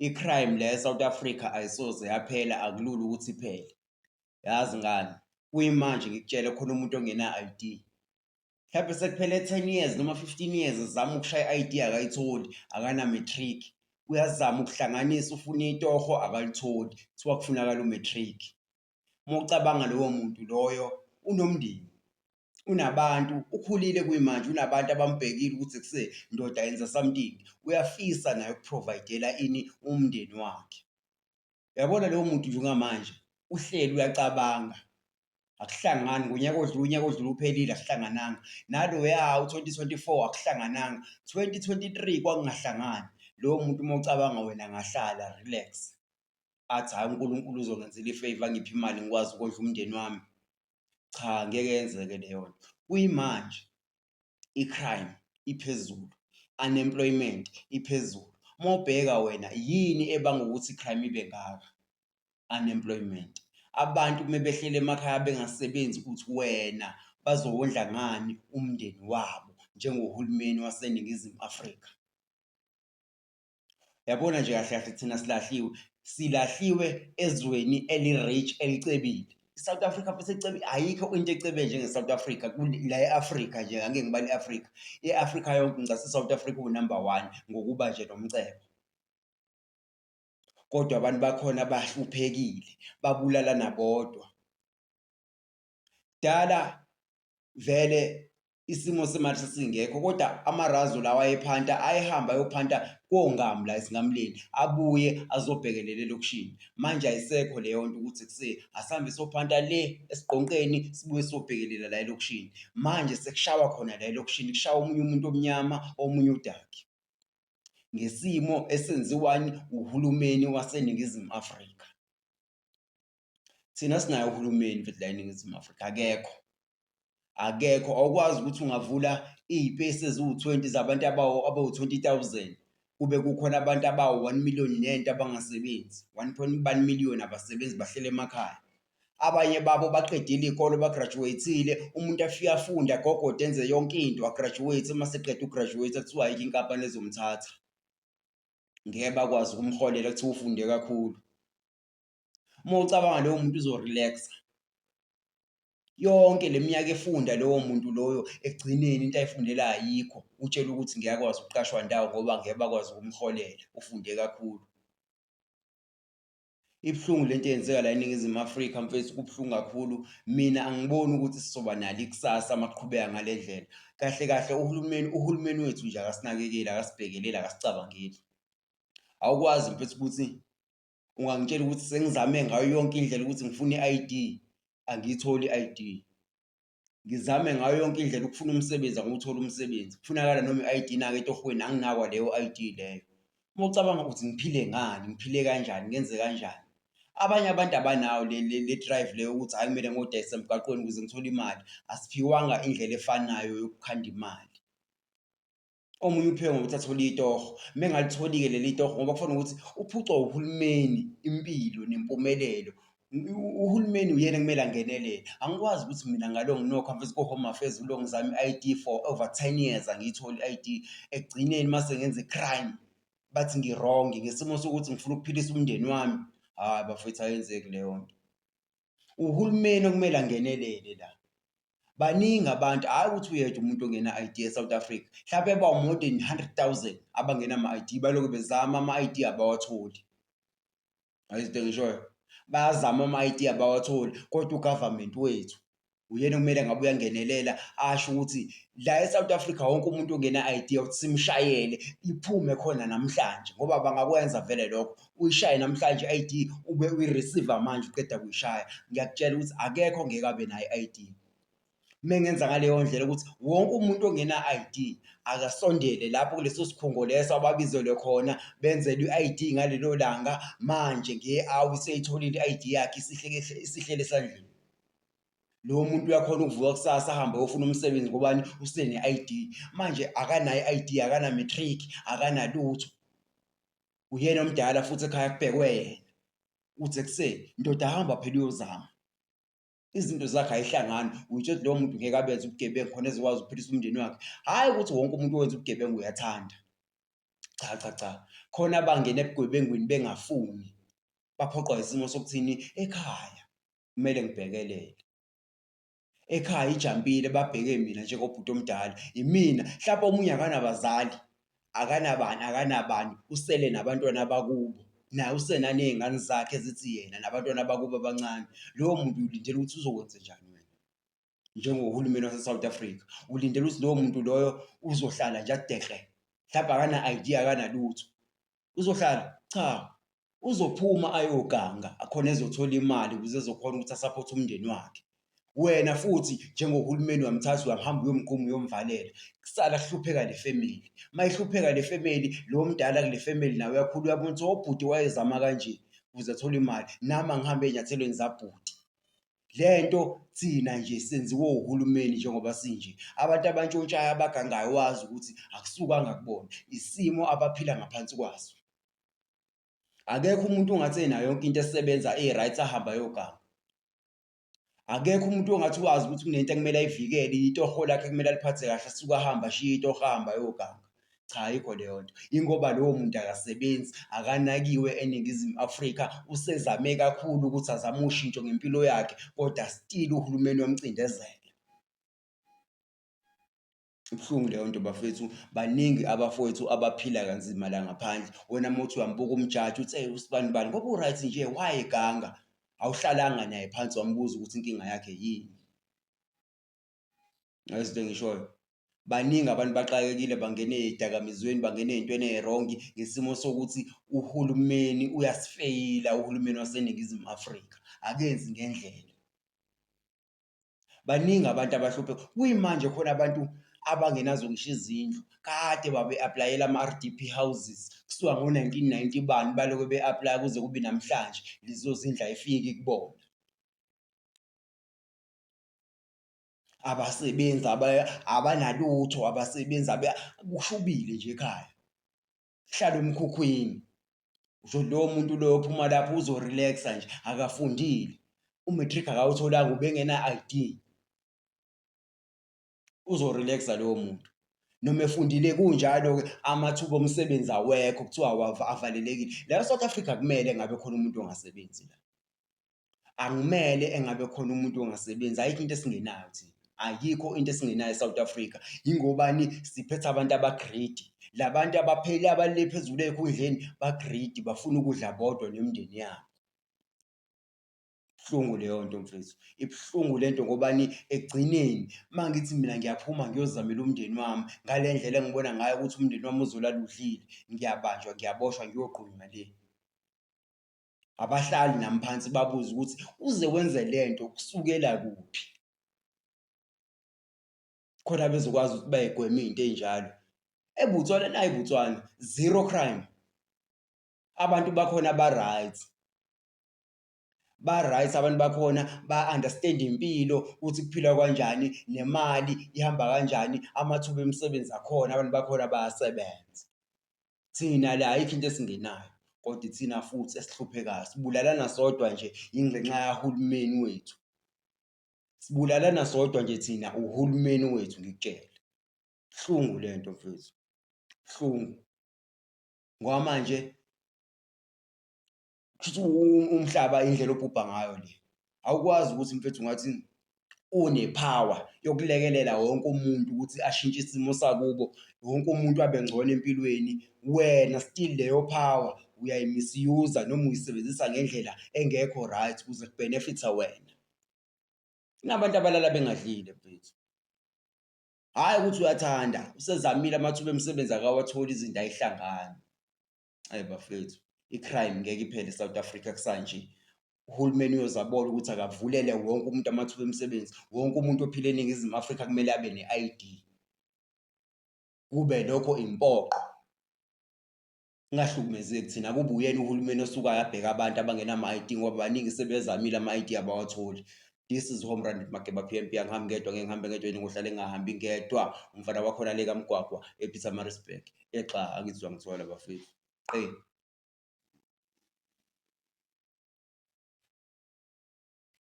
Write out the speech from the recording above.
I-crime la eSouth Africa ayisoze yaphela, akulula ukuthi iphele. Yazi ngani? Kuyimanje ngikutshele khona umuntu ongena-I_D. Mhlampe sekuphele 10 years noma 15 years ezama ukushaya i-I_D akayitholi, akana-matric. Uyazama ukuhlanganisa ufuna itoho akalitholi, kuthiwa kufunakala u-matric. Uma ucabanga loyo muntu loyo unomndeni, unabantu, ukhulile kuyimanje, unabantu abambhekile ukuthi ndoda yenza something. Uyafisa naye ukuprovayidela ini? Umndeni wakhe. Uyabona loyo muntu njengamanje uhleli uyacabanga. Akuhlangani unyaka odlule uphelile akuhlangananga. Naloya u-2024 akuhlangananga. 2023 kwakungahlangani. Lowo muntu uma ucabanga wena ngahlala relax. Athi hhayi uNkulunkulu uzongenzela i-favour angiphe imali ngikwazi ukondla umndeni wami. Cha, ngeke yenzeke leyo nto. Kuyimanje i-crime iphezulu, unemployment iphezulu. Uma ubheka wena yini ebanga ukuthi i-crime ibe ngaka? Unemployment. Abantu uma behleli emakhaya bengasebenzi ukuthi wena bazowondla ngani umndeni wabo njengohulumeni waseNingizimu Afrika. Uyabona nje kahle kahle thina silahliwe ezweni eli-rich elicebile. I-South Africa futhi ecebile, ayikho into ecebe njenge-South Africa la e-Afrika nje, angeke ngibale i-Afrika. I-Afrika yonke ngicabanga i-South Africa u-number 1 ngokuba nje nomcebo. Kodwa abantu bakhona bahluphekile, babulalana bodwa. Kudala vele isimo semali sasingekho kodwa amarazo lawa ayephanta, ayehamba ayophanta koNgamu la esingamleni, abuye azobhekelela elokishini. Manje ayisekho leyo nto ukuthi asihambe siyophanta le esiGqonqeni sibuye siyobhekelela la elokishini. Manje sekushawa khona la elokishini, kushawa omunye umuntu omnyama, omunye udaki. Ngesimo esenziwani uhulumeni waseNingizimu Afrika. Thina sinayo uhulumeni mfethu la eNingizimu Afrika, akekho. Akekho, awukwazi ukuthi ungavula iy'pesi eziwu-20 zabantu abawu-20,000 kube kukhona abantu abawu-1 million nento abangasebenzi. 1 million abasebenzi bahleli emakhaya. Abanye babo baqedile iy'kole, bagraduate-ile, umuntu afike afunde agogode enze yonke into, agraduate. Uma seqeda ukugraduate kuthiwa ayikho inkampani ezomthatha. Ngeke bakwazi ukumholela kuthiwa ufunde kakhulu. Uma ucabanga loyo muntu uzo-relax-a. Yonke le minyaka efunda lowo muntu loyo ekugcineni into ayifundela ayikho. Utshela ukuthi ngiyakwazi ukuqashwa ndawo ngoba ngeke bakwazi ukumholela, ufunde kakhulu. Ibuhlungu lento eyenzeka la eNingizimu Afrika mfethu, kubuhlungu kakhulu. Mina angiboni ukuthi sizoba nalo ikusasa uma kuqhubeka ngale ndlela. Kahle kahle uhulumeni wethu nje akasinakekeli, akasibhekeleli, akasicabangeli. Awukwazi mfethu ukuthi ungangitshela ukuthi sengizame ngayo yonke indlela ukuthi ngifune i-I_D, angiyitholi i-I_D. Ngizame ngayo yonke indlela ukufuna umsebenzi, angiwutholi umsebenzi. Kufunakala noma i-I_D naka etohweni, anginakwa leyo I_D leyo. Uma ucabanga ukuthi ngiphile ngani, ngiphile kanjani, ngenze kanjani? Abanye abantu abanayo le drive leyo ukuthi hhayi kumele ngiyodayisa emgwaqweni ukuze ngithole imali. Asiphiwanga indlela efanayo yokukhanda imali. Omunye uphiwe ngokuthi athole itoho. Uma engalitholi-ke leli toho ngoba kufanele ukuthi uphucwa uhulumeni impilo nempumelelo. Uhulumeni uyena ekumele angenelele. Angikwazi ukuthi mina ngalo nginokho mfethu ko-Home Affairs ngilokhu ngizama i-I_D for over 10 years angiyitholi i-I_D. Ekugcineni mase ngenza i-crime bathi ngi-wrong ngesimo sokuthi ngifuna ukuphilisa umndeni wami. Hhayi bafowethu ayenzeki leyo nto. Uhulumeni okumele angenelele la. Baningi abantu, hhayi ukuthi uyedwa umuntu ongena-I_D e-South Africa. Mhlampe bawu-more than 100,000 abangenama-I_D balokhu bezama ama-I_D abawatholi. Yabo izinto engishoyo? Bayazama ama-I_D abawatholi kodwa u-government wethu uyena okumele ngabe uyangenelela asho ukuthi la e-South Africa wonke umuntu ongena-I_D ukuthi simshayele iphume khona namhlanje ngoba bangakwenza vele lokho. Uyishaye namhlanje i-I_D ube uyi-receive-a manje uqeda kuyishaya. Ngiyakutshela ukuthi akekho ongeke abe nayo i-I_D. Uma ngenza ngaleyo ndlela ukuthi wonke umuntu ongena-I_D akasondele lapho kuleso sikhungo leso ababizelwe khona benzelwe i-I_D ngalelo langa. Manje nge-hour useyitholile i-I_D yakhe isihleli esandleni. Lowo muntu uyakhona ukuvuka kusasa ahambe ayofuna umsebenzi ngobani? Usene-I_D. Manje akanayo i-I_D, akana-matric, akanalutho. Uyena omdala futhi ekhaya kubhekwe yena. Uthi ekuseni, ndoda hamba phela uyozama. Izinto zakhe ay'hlangani. Uyitshela ukuthi lowo muntu ngeke abenze ubugebengu khona ezokwazi ukuphilisa umndeni wakhe. Hhayi ukuthi wonke umuntu owenza ubugebengu uyathanda. cha. Khona abangena ebugebengwini bengafuni, baphoqwa isimo sokuthini ekhaya kumele ngibhekelele. Ekhaya ijampile babheke mina njengobhuti omdala. Imina, mhlawumbe omunye akanabazali, akanabani, usele nabantwana bakubo. Naye usenaney'ngane zakhe ezithi yena nabantwana bakubo abancane. Loyo muntu ulindele ukuthi uzokwenzenjani wena? Njengohulumeni wase-South Africa, ulindele ukuthi loyo muntu loyo uzohlala nje adeqe, mhlawumbe akana-idea akanalutho. Uzohlala? Cha, uzophuma ayoganga akhone ezothola imali ukuze ezokhona ukuthi asaphothe umndeni wakhe. Wena futhi njengohulumeni uyamthatha uyahamba uyomgquma uyomvalela, kusala kuhlupheka le family. Mayihlupheka le family, lo mdala kule family naye uyakhula uyabona ukuthi obhuti wayezama kanje ukuze athole imali, nami angihambe ey'nyathelweni zabhuti. Lento thina nje senziwe uhulumeni njengoba sinje. Abantu abantshontshayo abagangayo wazi ukuthi akusukanga kubona, isimo abaphila ngaphansi kwaso. Akekho umuntu ongathi enayo yonke into esebenza e-right ahamba ayoganga. Akekho umuntu ongathi wazi ukuthi kunento ekumele ayivikele, itoho lakhe kumele aliphathe kahle, asuke ahambe ashiye itoho ahambe ayoganga. Cha, ayikho leyo nto. Yingoba lowo muntu akasebenzi, akanakiwe eNingizimu Afrika, usezame kakhulu ukuthi azame ushintsho ngempilo yakhe, kodwa still uhulumeni uyamcindezela. Ibuhlungu leyo nto bafethu, baningi abafowethu abaphila kanzima la ngaphandle. Wena uma uthi uyambuka umjaji uthi usibani bani, ngoba u-right nje wayeganga. Awuhlalanga naye phansi wambuza ukuthi inkinga yakhe yini. Uyezwa into engishoyo? Baningi abantu baxakekile bangene ey'dakamizweni, bangene ey'ntweni ey'rongi ngesimo sokuthi uhulumeni uyasifeyila, uhulumeni waseNingizimu Afrika akenzi ngendlela. Baningi abantu abahlupheka. Kuyimanje khona abantu abangenazo ngisho izindlu, kade babe-aplayela ama-R_D_P houses kusuka ngo-1990 bani balokhu be-aplaya kuze kube namhlanje lezo zindlu ayifiki kubona. Abasebenzi abanalutho, abasebenzi kushubile nje ekhaya. Kuhlalwa emkhukhwini. Usho lowo muntu loyo ophuma lapho uzo-relax-a nje, akafundile. U-matric akawutholanga ubengena-I_D. Uzo-relax-a lowo muntu. Noma efundile kunjalo-ke amathuba omsebenzi awekho kuthiwa avalelekile. La e-South Africa kumele engabe khona umuntu ongasebenzi la. Akumele engabe khona umuntu ongasebenzi. Ayikho into esingenayo thina. Ayikho into esingenayo e-South Africa. Yingobani siphethe abantu aba-greedy. La bantu abalele phezulu ey'khundleni ba-greedy, bafuna ukudla bodwa nemindeni yabo. Ibuhlungu leyo nto mfethu. Ibuhlungu le nto ngobani ekugcineni uma ngithi mina ngiyaphuma ngiyozizamela umndeni wami ngale ndlela engibona ngayo ukuthi umndeni wami uzolala udlile, ngiyabanjwa, ngiyaboshwa, ngiyogqunywa le. Abahlali nami phansi babuze ukuthi uze wenze le nto kusukela kuphi? Khona bezokwazi ukuthi bay'gweme iy'nto ey'njalo. EBotswana nayi iBotswana, zero crime. Abantu bakhona ba-right. Ba-right abantu bakhona, ba-understand-a impilo ukuthi kuphilwa kanjani, nemali ihamba kanjani, amathuba emisebenzi akhona, abantu bakhona bayasebenza. Thina la ayikho into esingenayo, kodwa thina futhi esihluphekayo. Sibulalana sodwa nje ngenxa kahulumeni wethu. Sibulalana sodwa nje thina uhulumeni wethu ngikutshele. Buhlungu le nto mfethu, buhlungu. Ngoba manje kushuthi umhlaba indlela obhubha ngayo le. Awukwazi ukuthi mfethu ungathi une-power yokulekelela wonke umuntu ukuthi ashintshe isimo sakubo, wonke umuntu abe ngcono empilweni. Wena still leyo power uyayi-misuse-a noma uyisebenzisa ngendlela engekho right ukuze kubhenefitha wena. Kunabantu abalala bengadlile mfethu. Hhayi ukuthi uyathanda, usezamile amathuba emisebenzi akawatholi, izinto ay'hlangani. Hhayi bafethu, i-crime ngeke iphele e-South Africa kusanje. Uhulumeni uyozabona ukuthi akavulele wonke umuntu amathuba emisebenzi. Wonke umuntu ophila eNingizimu Afrika kumele abe ne-I_D. Kube lokho impoqo. Ngingahlukumezeki thina, kube uyena uhulumeni osukayo abheke abantu abangenama-I_D ngoba baningi sebezamile ama-I_D abawatholi. This is Home Run with Makeba P_M_P. Angihambi ngedwa, ngeke ngihambe ngedwa, ngihlale ngingahambi ngedwa. Umfana wakhona le kaMgwagwa ePietermaritzburg. Exa, angithi uzangithola bafethu.